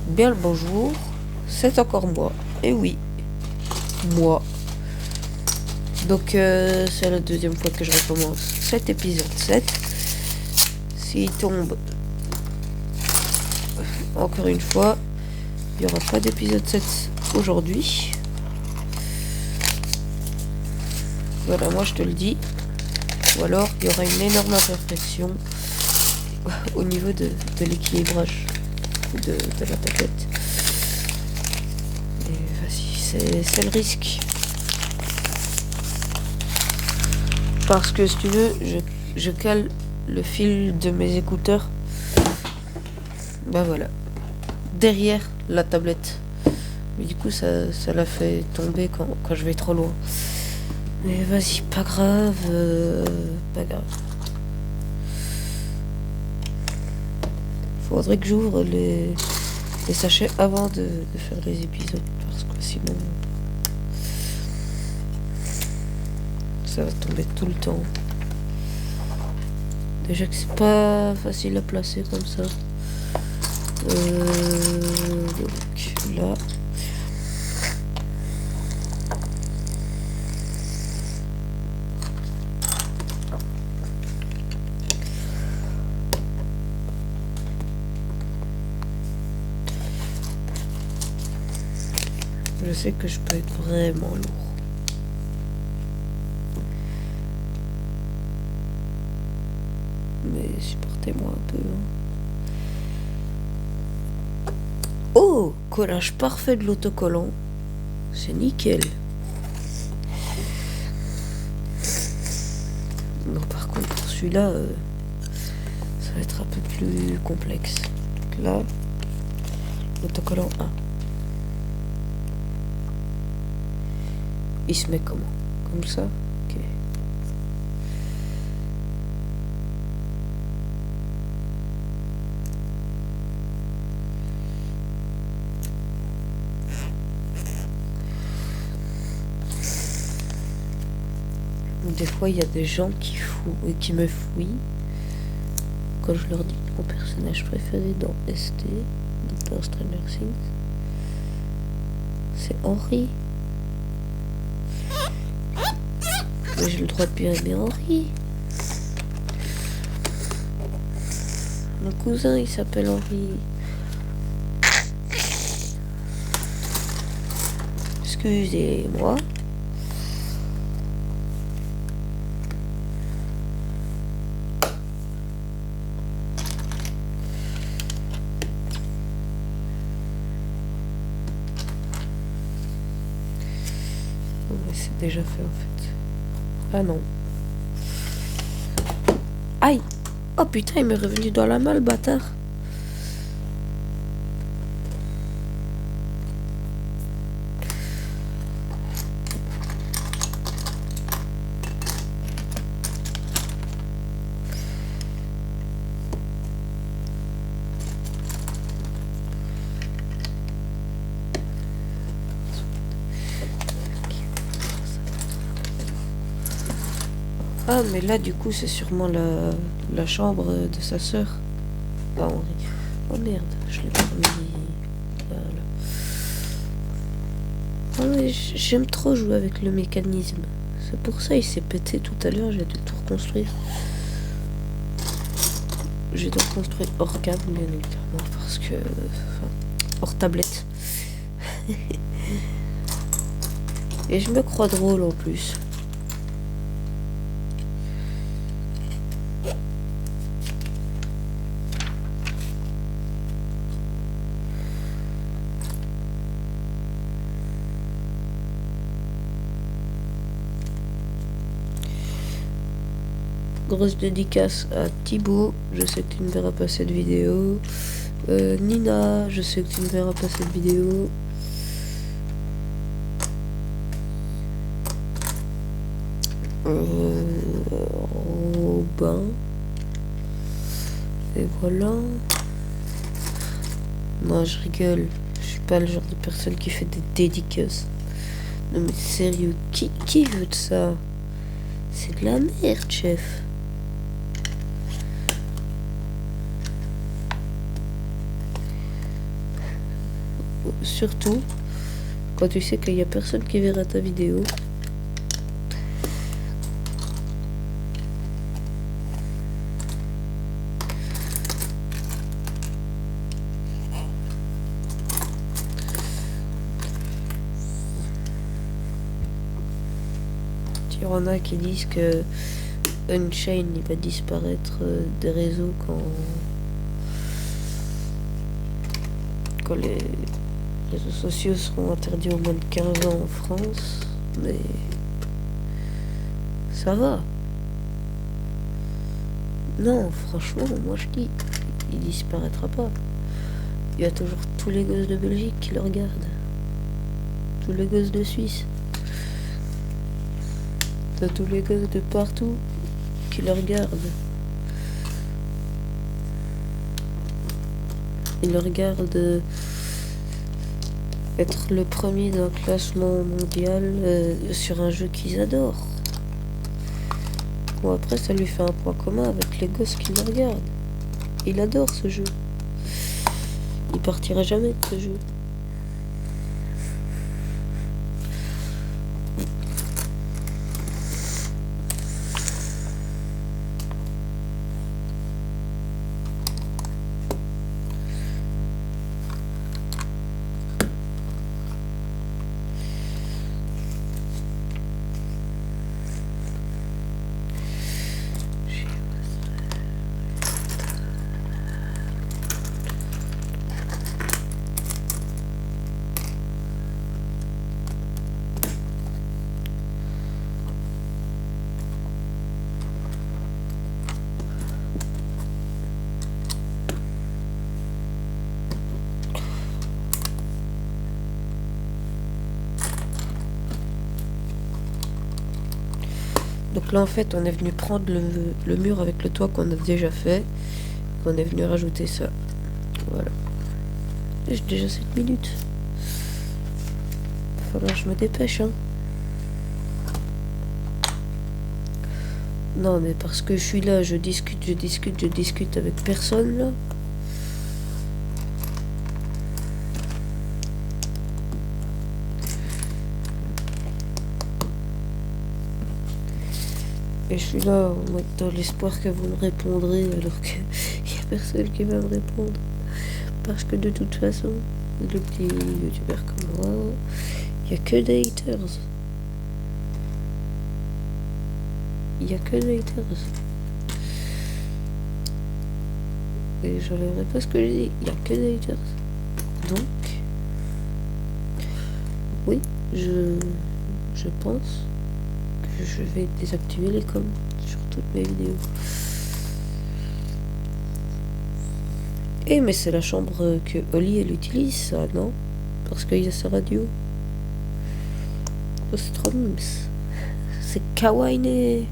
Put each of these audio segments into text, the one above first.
Bien le bonjour, c'est encore moi. Et oui, moi. Donc c'est la deuxième fois que je recommence cet épisode 7. S'il tombe encore une fois, il n'y aura pas d'épisode 7 aujourd'hui. Voilà, moi je te le dis. Ou alors il y aura une énorme imperfection au niveau de l'équilibrage de la tablette. Et vas-y, c'est le risque. Parce que si tu veux, je cale le fil de mes écouteurs. Bah voilà. Derrière la tablette. Mais du coup ça la fait tomber quand je vais trop loin. Mais vas-y, pas grave. Pas grave. Faudrait que j'ouvre les sachets avant de faire les épisodes. Parce que sinon ça va tomber tout le temps. Déjà que c'est pas facile à placer comme ça. Donc là. Je sais que je peux être vraiment lourd. Mais supportez-moi un peu. Oh, collage parfait de l'autocollant. C'est nickel. Non, par contre, pour celui-là, ça va être un peu plus complexe. Donc là, l'autocollant 1. Il se met comment? Comme ça? Ok. Des fois, il y a des gens qui me fouillent quand je leur dis que mon personnage préféré dans ST, dans Stranger Things, c'est Henry. Mais j'ai le droit de bien aimer Henry. Mon cousin, il s'appelle Henry. Excusez-moi. C'est déjà fait en fait. Ah non. Aïe. Oh putain, il m'est revenu dans la main le bâtard. Ah, mais là, du coup, c'est sûrement la chambre de sa sœur. Ah, Henri. Oh merde, je l'ai pas remis. Voilà. Ah, mais j'aime trop jouer avec le mécanisme. C'est pour ça il s'est pété tout à l'heure, j'ai dû tout reconstruire. J'ai dû reconstruire hors câble, bien évidemment, parce que... Enfin, hors tablette. Et je me crois drôle en plus. Grosse dédicace à Thibaut, je sais que tu ne verras pas cette vidéo. Nina, je sais que tu ne verras pas cette vidéo. Robin. Et voilà. Non, je rigole. Je suis pas le genre de personne qui fait des dédicaces. Non mais sérieux, qui veut de ça? C'est de la merde, chef. surtout quand tu sais qu'il y a personne qui verra ta vidéo. Il y en a qui disent que Unchained il va disparaître des réseaux quand les réseaux sociaux seront interdits aux moins de 15 ans en France, mais ça va. Non, franchement, moi je dis, il disparaîtra pas. Il y a toujours tous les gosses de Belgique qui le regardent. Tous les gosses de Suisse. T'as tous les gosses de partout qui le regardent. Ils le regardent être le premier d'un classement mondial sur un jeu qu'ils adorent. Bon, après, ça lui fait un point commun avec les gosses qui le regardent. Il adore ce jeu. Il partira jamais de ce jeu. Donc là en fait on est venu prendre le mur avec le toit qu'on a déjà fait. On est venu rajouter ça. Voilà. J'ai déjà 7 minutes. Il va falloir que je me dépêche hein. Non mais parce que je suis là, je discute avec personne là. Et je suis là dans l'espoir que vous me répondrez alors qu'il n'y a personne qui va me répondre. Parce que de toute façon, le petit youtubeur comme moi, il n'y a que des haters. Il n'y a que des haters. Et j'enlèverai pas ce que j'ai dit, il n'y a que des haters. Donc, oui, je pense que je vais désactiver les coms sur toutes mes vidéos. Eh mais c'est la chambre que Oli elle utilise ça, non? Parce qu'il y a sa radio. Oh, c'est trop mimes. C'est kawaii.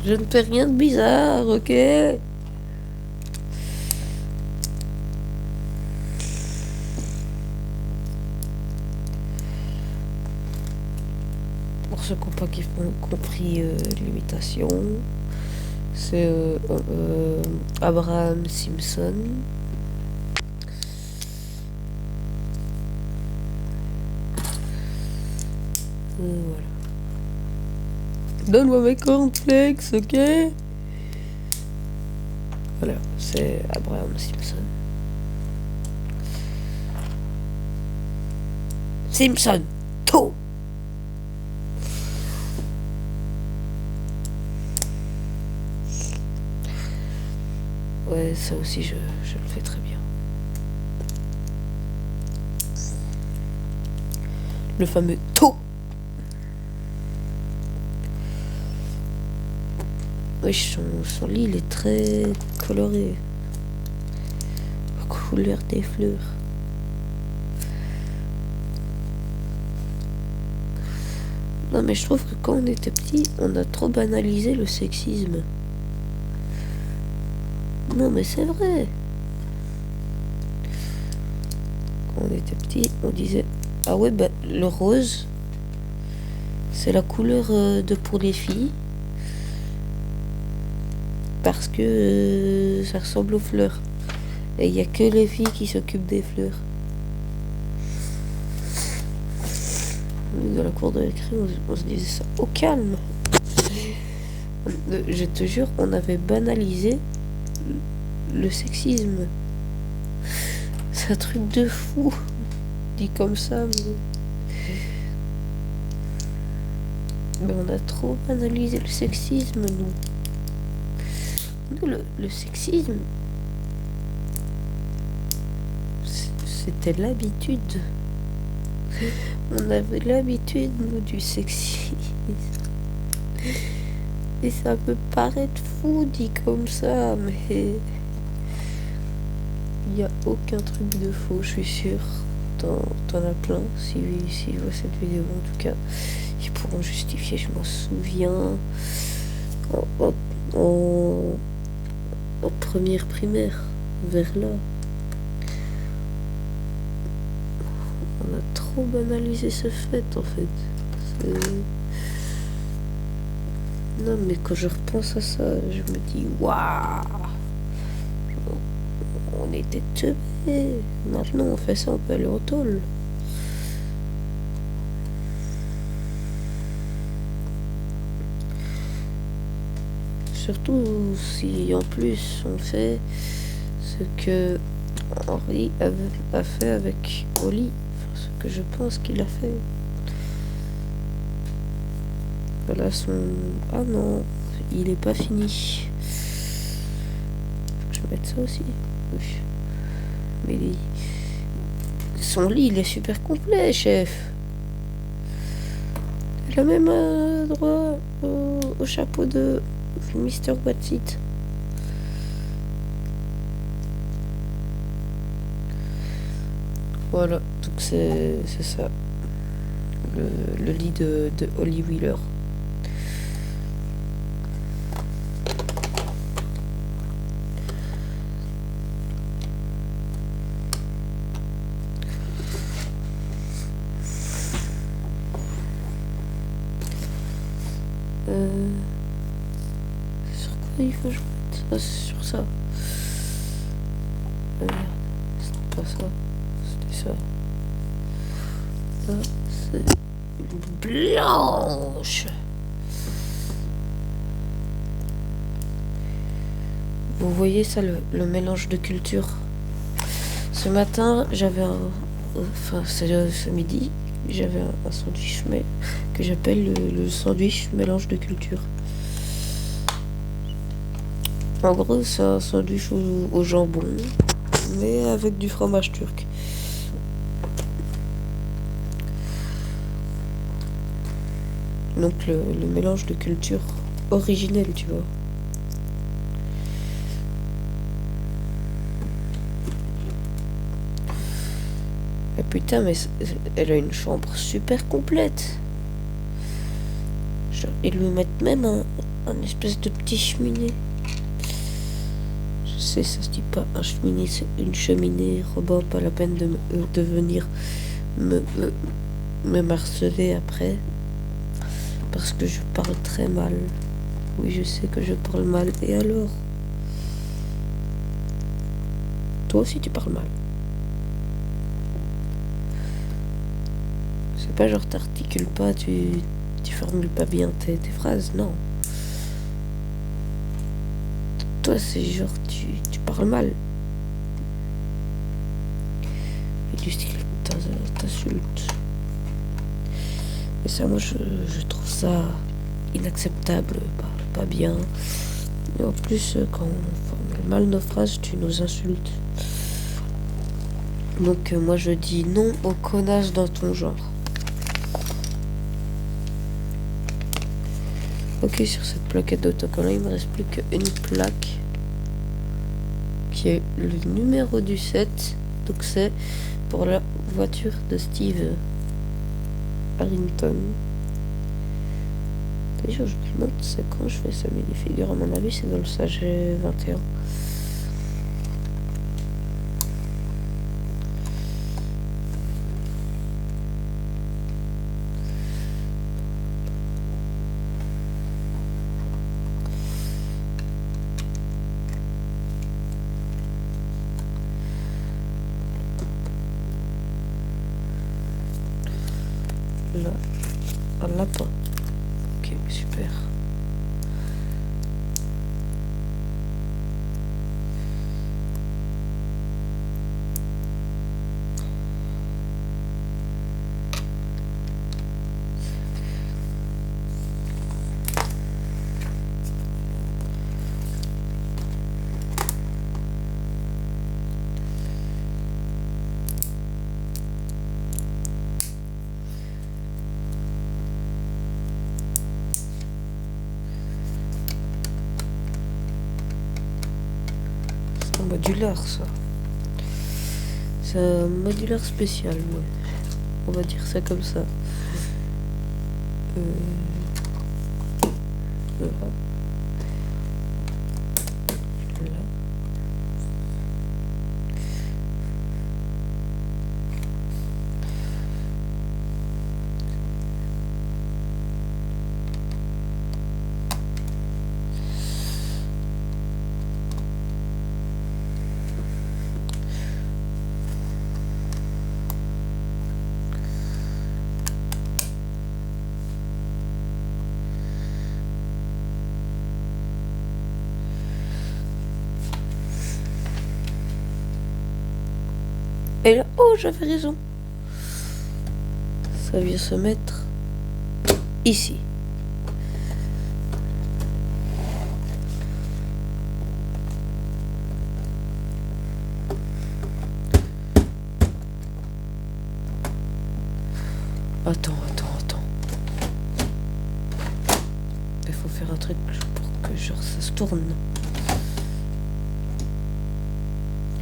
Je ne fais rien de bizarre, ok? Pour ceux qui n'ont pas compris l'imitation, c'est Abraham Simpson. Voilà. Donne-moi mes cornflakes, ok? Voilà, c'est Abraham Simpson. Simpson, tout! Ouais, ça aussi, je le fais très bien. Le fameux taux. Oui, son lit, il est très coloré. Couleur des fleurs. Non, mais je trouve que quand on était petit, on a trop banalisé le sexisme. Non, mais c'est vrai. Quand on était petit, on disait ah ouais, bah le rose, c'est la couleur de pour les filles. Parce que ça ressemble aux fleurs. Et il n'y a que les filles qui s'occupent des fleurs. Dans la cour de récré, on se disait ça au calme. Je te jure, on avait banalisé le sexisme. C'est un truc de fou. Dit comme ça, mais on a trop banalisé le sexisme, nous. Nous, le sexisme, c'était l'habitude. On avait l'habitude, nous, du sexisme. Et ça peut paraître fou dit comme ça, mais il n'y a aucun truc de faux, je suis sûre. T'en as plein, s'ils voient cette vidéo en tout cas. Ils pourront justifier, je m'en souviens. En première primaire, vers là. On a trop banalisé ce fait en fait. Non mais quand je repense à ça, je me dis waouh, on était teubés. Maintenant on fait ça, on peut aller au tôle. Surtout si en plus on fait ce que Henri a fait avec Oli, enfin, ce que je pense qu'il a fait. Voilà son... Ah non, il est pas fini. Je vais mettre ça aussi. Oui. Mais son lit, il est super complet, chef. Il a même droit au chapeau de Mr. Watsit. Voilà, donc c'est ça. Le lit de Holly Wheeler. Sur quoi il faut que je mette? Ah, c'est sur ça. Ah, merde, c'était pas ça. C'était ça. Là, c'est blanche. Vous voyez ça, le mélange de culture. Ce matin, j'avais un... Enfin, ce midi, j'avais un sandwich que j'appelle le sandwich mélange de culture. En gros, c'est un sandwich au jambon, mais avec du fromage turc. Donc le mélange de culture originelle, tu vois. Et putain, mais elle a une chambre super complète. Genre, ils lui mettent même un espèce de petit cheminée. Je sais, ça se dit pas un cheminée, c'est une cheminée. Robin, pas la peine de venir me harceler après. Parce que je parle très mal. Oui, je sais que je parle mal. Et alors? Toi aussi, tu parles mal. C'est pas genre t'articules pas, tu formules pas bien tes phrases, non. Toi, c'est genre tu parles mal. Et du style, t'insultes. Et ça, moi, je trouve ça inacceptable, pas bien. Et en plus, quand on formule mal nos phrases, tu nous insultes. Donc moi je dis non aux connasses dans ton genre. Ok, sur cette plaquette d'autocollant, il me reste plus qu'une plaque qui est le numéro du 7. Donc c'est pour la voiture de Steve Harrington. D'ailleurs, je me demande c'est quand je fais sa minifigure. À mon avis, c'est dans le Sage 21. Là, un lapin. Ok, super. C'est un modulaire, ça. C'est un modulaire spécial, ouais. On va dire ça comme ça. Voilà. Là. Et là, oh, j'avais raison. Ça vient se mettre ici. Attends. Il faut faire un truc pour que genre ça se tourne.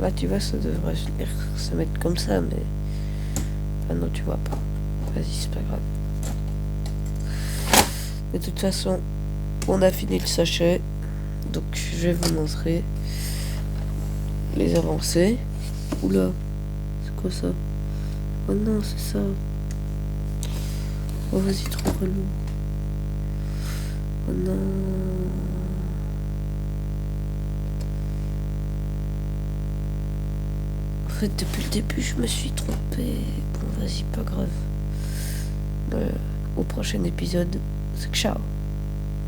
Là, tu vois, ça devrait venir se mettre comme ça, mais... Ah non, tu vois pas. Vas-y, c'est pas grave. De toute façon, on a fini le sachet. Donc, je vais vous montrer les avancées. Oula, c'est quoi ça? Oh non, c'est ça. Oh, vas-y, trop relou. Oh non... En fait, depuis le début, je me suis trompé. Bon, vas-y, pas grave. Au prochain épisode, c'est que ciao.